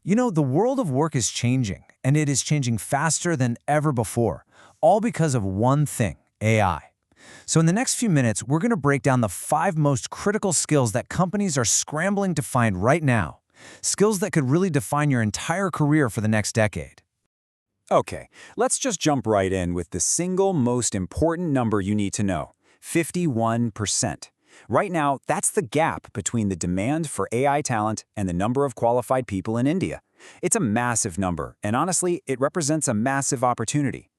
You know, the world of work is changing, and it is changing faster than ever before, all because of one thing, AI. So in the next few minutes, we're going to break down the 5 most critical skills that companies are scrambling to find right now. Skills that could really define your entire career for the next decade. Okay, let's just jump right in with the single most important number you need to know, 51%. Right now, that's the gap between the demand for AI talent and the number of qualified people in India. It's a massive number, and honestly, it represents a massive opportunity.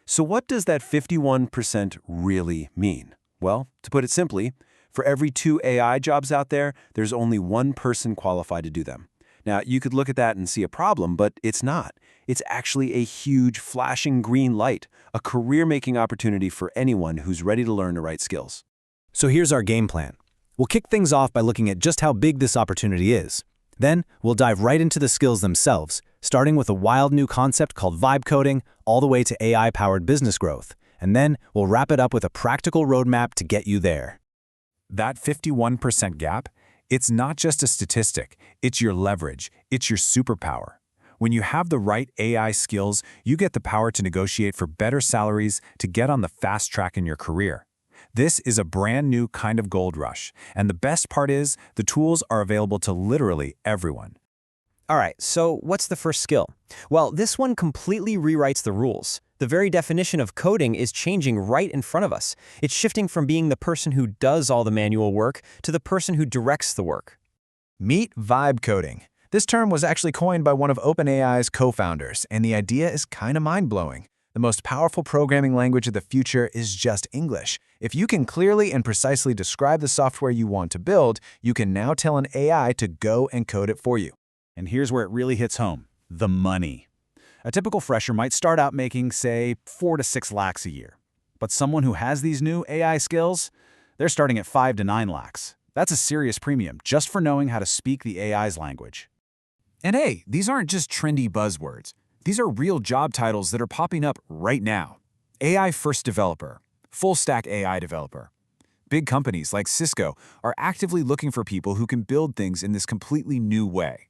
So what does that 51% really mean? Well, to put it simply, for every 2 AI jobs out there, there's only 1 person qualified to do them. Now, you could look at that and see a problem, but it's not. It's actually a huge, flashing green light, a career-making opportunity for anyone who's ready to learn the right skills. So here's our game plan. We'll kick things off by looking at just how big this opportunity is. Then, we'll dive right into the skills themselves, starting with a wild new concept called vibe coding, all the way to AI-powered business growth. And then, we'll wrap it up with a practical roadmap to get you there. That 51% gap, it's not just a statistic, it's your leverage, it's your superpower. When you have the right AI skills, you get the power to negotiate for better salaries to get on the fast track in your career. This is a brand new kind of gold rush, and the best part is the tools are available to literally everyone. All right, so what's the first skill? Well, this one completely rewrites the rules. The very definition of coding is changing right in front of us. It's shifting from being the person who does all the manual work to the person who directs the work. Meet vibe coding. This term was actually coined by one of OpenAI's co-founders, and the idea is kind of mind-blowing. The most powerful programming language of the future is just English. If you can clearly and precisely describe the software you want to build, you can now tell an AI to go and code it for you. And here's where it really hits home, the money. A typical fresher might start out making, say, 4 to 6 lakhs a year. But someone who has these new AI skills, they're starting at 5 to 9 lakhs. That's a serious premium just for knowing how to speak the AI's language. And hey, these aren't just trendy buzzwords. These are real job titles that are popping up right now. AI first developer, full stack AI developer. Big companies like Cisco are actively looking for people who can build things in this completely new way.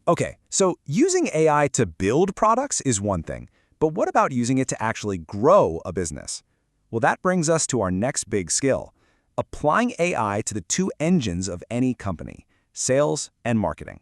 Okay, so using AI to build products is one thing, but what about using it to actually grow a business? Well, that brings us to our next big skill, applying AI to the 2 engines of any company, sales and marketing.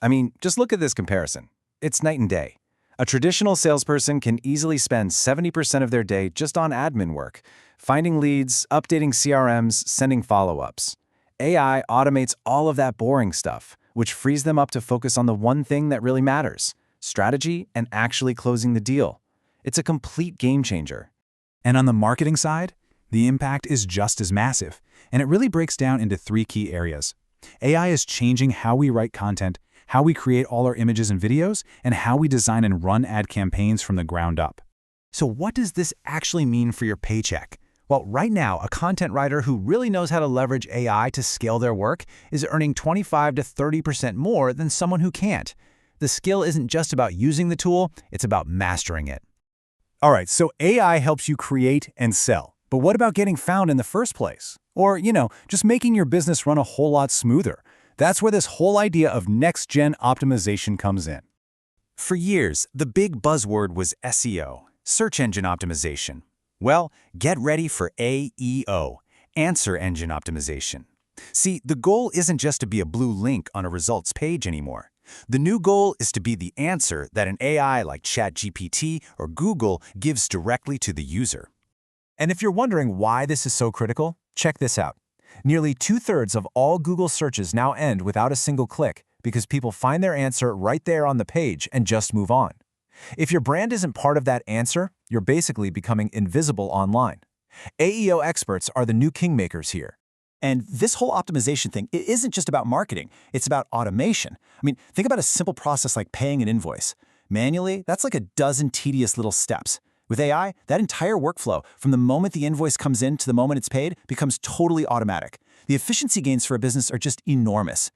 I mean, just look at this comparison. It's night and day. A traditional salesperson can easily spend 70% of their day just on admin work, finding leads, updating CRMs, sending follow-ups. AI automates all of that boring stuff, which frees them up to focus on the one thing that really matters, strategy and actually closing the deal. It's a complete game changer. And on the marketing side, the impact is just as massive, and it really breaks down into 3 key areas. AI is changing how we write content, how we create all our images and videos, and how we design and run ad campaigns from the ground up. So what does this actually mean for your paycheck? Well, right now, a content writer who really knows how to leverage AI to scale their work is earning 25 to 30% more than someone who can't. The skill isn't just about using the tool, it's about mastering it. All right, so AI helps you create and sell. But what about getting found in the first place? Or, just making your business run a whole lot smoother. That's where this whole idea of next-gen optimization comes in. For years, the big buzzword was SEO, search engine optimization. Well, get ready for AEO, answer engine optimization. See, the goal isn't just to be a blue link on a results page anymore. The new goal is to be the answer that an AI like ChatGPT or Google gives directly to the user. And if you're wondering why this is so critical, check this out. Nearly 2/3 of all Google searches now end without a single click because people find their answer right there on the page and just move on. If your brand isn't part of that answer, you're basically becoming invisible online. AEO experts are the new kingmakers here. And this whole optimization thing, it isn't just about marketing, it's about automation. I mean, think about a simple process like paying an invoice. Manually, that's like a dozen tedious little steps. With AI, that entire workflow, from the moment the invoice comes in to the moment it's paid, becomes totally automatic. The efficiency gains for a business are just enormous.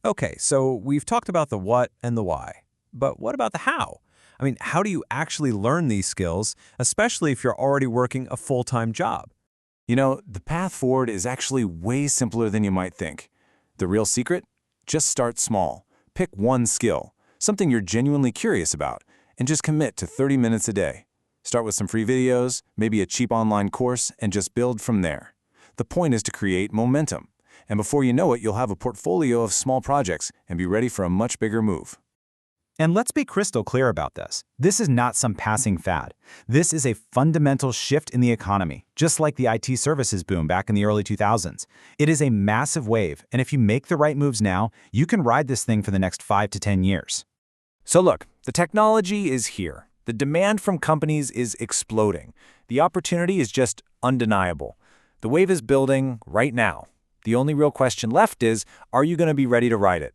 Okay, so we've talked about the what and the why. But what about the how? I mean, how do you actually learn these skills, especially if you're already working a full-time job? The path forward is actually way simpler than you might think. The real secret? Just start small. Pick one skill. something you're genuinely curious about, and just commit to 30 minutes a day. Start with some free videos, maybe a cheap online course, and just build from there. The point is to create momentum. And before you know it, you'll have a portfolio of small projects and be ready for a much bigger move. And let's be crystal clear about this. This is not some passing fad. This is a fundamental shift in the economy, just like the IT services boom back in the early 2000s. It is a massive wave, and if you make the right moves now, you can ride this thing for the next 5 to 10 years. So look, the technology is here. The demand from companies is exploding. The opportunity is just undeniable. The wave is building right now. The only real question left is, are you going to be ready to ride it?